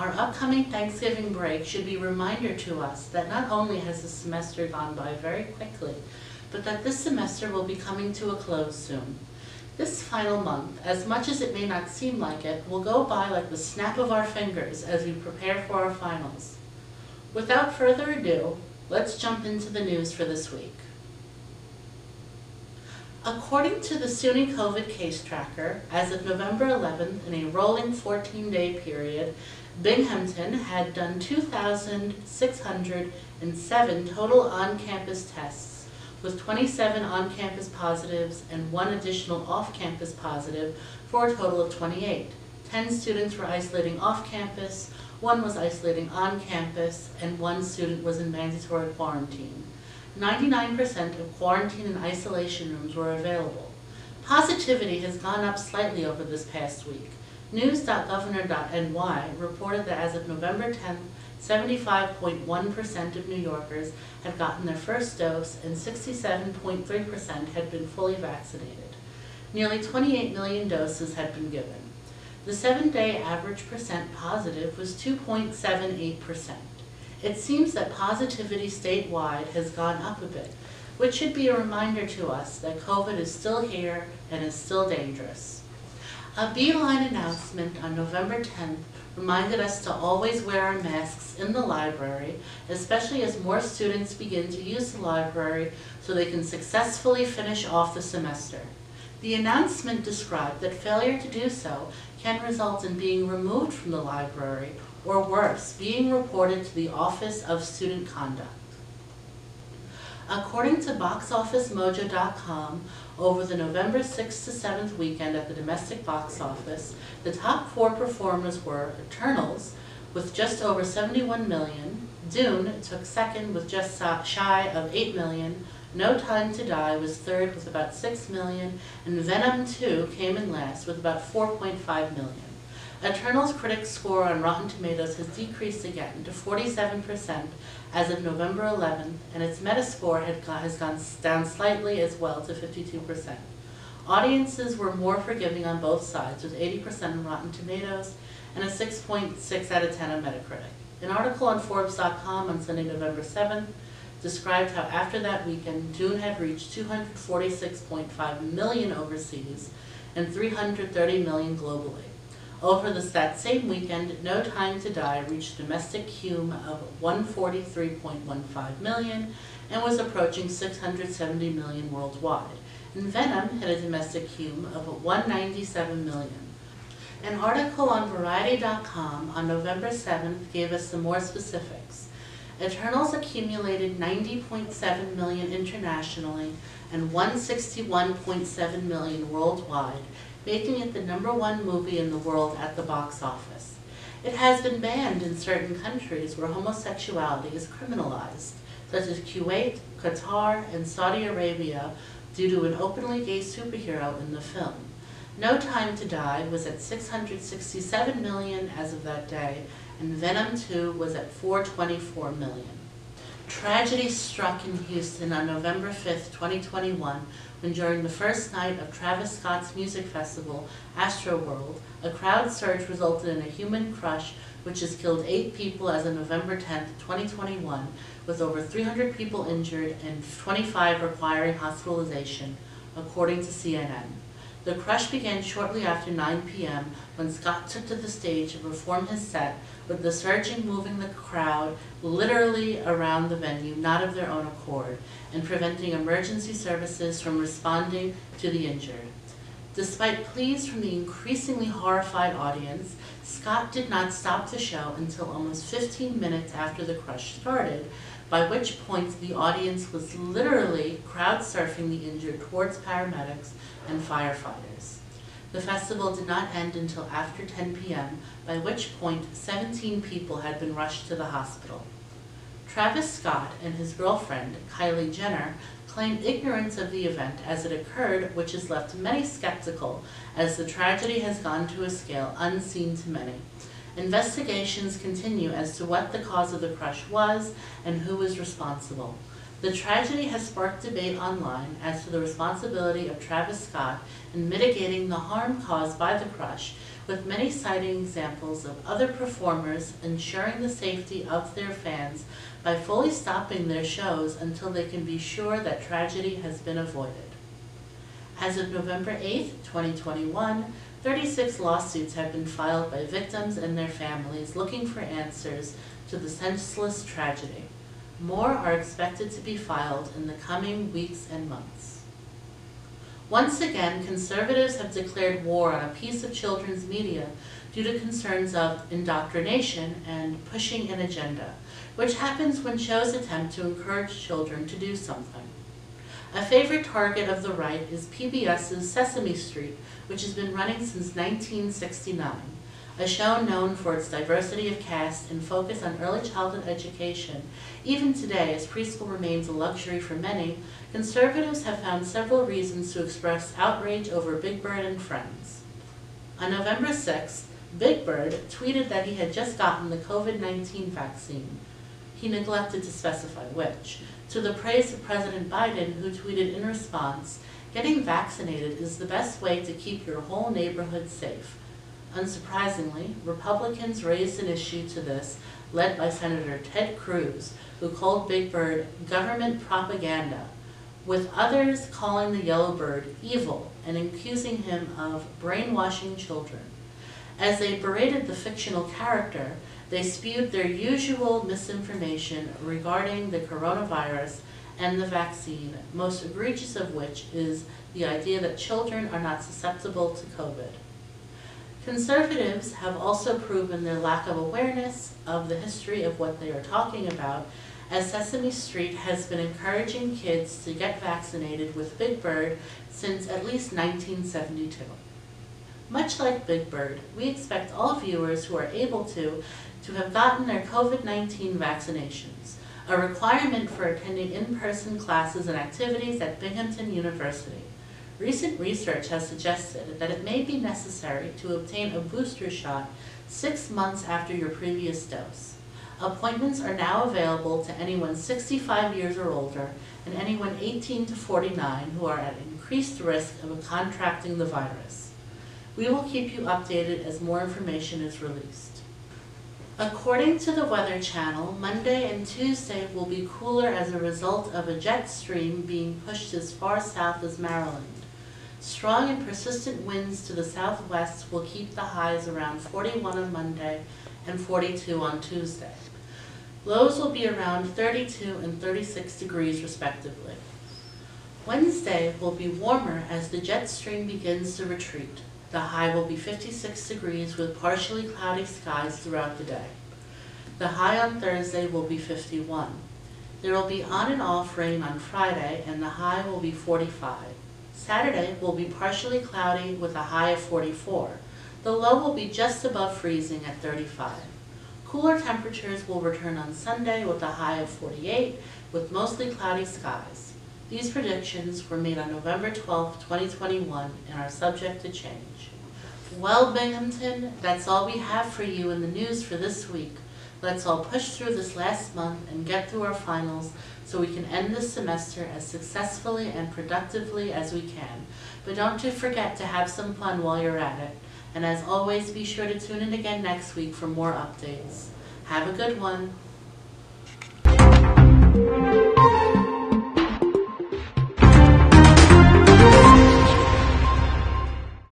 our upcoming Thanksgiving break should be a reminder to us that not only has the semester gone by very quickly, but that this semester will be coming to a close soon. This final month, as much as it may not seem like it, will go by like the snap of our fingers as we prepare for our finals. Without further ado, let's jump into the news for this week. According to the SUNY COVID case tracker, as of November 11th, in a rolling 14-day period, Binghamton had done 2,607 total on-campus tests, with 27 on-campus positives and 1 additional off-campus positive, for a total of 28. 10 students were isolating off-campus, 1 was isolating on-campus, and 1 student was in mandatory quarantine. 99% of quarantine and isolation rooms were available. Positivity has gone up slightly over this past week. News.governor.ny reported that as of November 10th, 75.1% of New Yorkers had gotten their first dose and 67.3% had been fully vaccinated. Nearly 28 million doses had been given. The 7-day average percent positive was 2.78%. It seems that positivity statewide has gone up a bit, which should be a reminder to us that COVID is still here and is still dangerous. A Beeline announcement on November 10th reminded us to always wear our masks in the library, especially as more students begin to use the library so they can successfully finish off the semester. The announcement described that failure to do so can result in being removed from the library, or worse, being reported to the Office of Student Conduct. According to BoxOfficeMojo.com, over the November 6th to 7th weekend at the domestic box office, the top 4 performers were Eternals with just over 71 million, Dune took second with just shy of 8 million, No Time to Die was third with about 6 million, and Venom 2 came in last with about 4.5 million. Eternal's critics' score on Rotten Tomatoes has decreased again to 47% as of November 11th, and its Metascore has gone down slightly as well to 52%. Audiences were more forgiving on both sides, with 80% on Rotten Tomatoes and a 6.6 out of 10 on Metacritic. An article on Forbes.com on Sunday, November 7th, described how after that weekend, Dune had reached 246.5 million overseas and 330 million globally. Over that same weekend, No Time to Die reached a domestic cume of 143.15 million and was approaching 670 million worldwide. And Venom hit a domestic cume of 197 million. An article on Variety.com on November 7th gave us some more specifics. Eternals accumulated 90.7 million internationally and 161.7 million worldwide, making it the #1 movie in the world at the box office. It has been banned in certain countries where homosexuality is criminalized, such as Kuwait, Qatar, and Saudi Arabia, due to an openly gay superhero in the film. No Time to Die was at 667 million as of that day, and Venom 2 was at 424 million. Tragedy struck in Houston on November 5th, 2021, when during the first night of Travis Scott's music festival, Astroworld, a crowd surge resulted in a human crush which has killed 8 people as of November 10th, 2021, with over 300 people injured and 25 requiring hospitalization, according to CNN. The crush began shortly after 9 p.m. when Scott took to the stage to perform his set, with the surging moving the crowd literally around the venue, not of their own accord, and preventing emergency services from responding to the injured. Despite pleas from the increasingly horrified audience, Scott did not stop the show until almost 15 minutes after the crush started, by which point the audience was literally crowd surfing the injured towards paramedics and firefighters. The festival did not end until after 10 p.m., by which point 17 people had been rushed to the hospital. Travis Scott and his girlfriend, Kylie Jenner, claimed ignorance of the event as it occurred, which has left many skeptical, as the tragedy has gone to a scale unseen to many. Investigations continue as to what the cause of the crush was and who was responsible. The tragedy has sparked debate online as to the responsibility of Travis Scott in mitigating the harm caused by the crush, with many citing examples of other performers ensuring the safety of their fans by fully stopping their shows until they can be sure that tragedy has been avoided. As of November 8, 2021, 36 lawsuits have been filed by victims and their families looking for answers to the senseless tragedy. More are expected to be filed in the coming weeks and months. Once again, conservatives have declared war on a piece of children's media due to concerns of indoctrination and pushing an agenda, which happens when shows attempt to encourage children to do something. A favorite target of the right is PBS's Sesame Street, which has been running since 1969, a show known for its diversity of cast and focus on early childhood education. Even today, as preschool remains a luxury for many, conservatives have found several reasons to express outrage over Big Bird and Friends. On November 6th, Big Bird tweeted that he had just gotten the COVID-19 vaccine. He neglected to specify which, to the praise of President Biden, who tweeted in response, "Getting vaccinated is the best way to keep your whole neighborhood safe." Unsurprisingly, Republicans raised an issue to this, led by Senator Ted Cruz, who called Big Bird government propaganda, with others calling the yellow bird evil and accusing him of brainwashing children. As they berated the fictional character, they spewed their usual misinformation regarding the coronavirus and the vaccine, most egregious of which is the idea that children are not susceptible to COVID. Conservatives have also proven their lack of awareness of the history of what they are talking about, as Sesame Street has been encouraging kids to get vaccinated with Big Bird since at least 1972. Much like Big Bird, we expect all viewers who are able to have gotten their COVID-19 vaccinations, a requirement for attending in-person classes and activities at Binghamton University. Recent research has suggested that it may be necessary to obtain a booster shot 6 months after your previous dose. Appointments are now available to anyone 65 years or older and anyone 18 to 49 who are at increased risk of contracting the virus. We will keep you updated as more information is released. According to the Weather Channel, Monday and Tuesday will be cooler as a result of a jet stream being pushed as far south as Maryland. Strong and persistent winds to the southwest will keep the highs around 41 on Monday and 42 on Tuesday. Lows will be around 32 and 36 degrees respectively. Wednesday will be warmer as the jet stream begins to retreat. The high will be 56 degrees with partially cloudy skies throughout the day. The high on Thursday will be 51. There will be on and off rain on Friday and the high will be 45. Saturday will be partially cloudy with a high of 44. The low will be just above freezing at 35. Cooler temperatures will return on Sunday with a high of 48 with mostly cloudy skies. These predictions were made on November 12, 2021 and are subject to change. Well, Binghamton, that's all we have for you in the news for this week. Let's all push through this last month and get through our finals so we can end this semester as successfully and productively as we can. But don't forget to have some fun while you're at it. And as always, be sure to tune in again next week for more updates. Have a good one.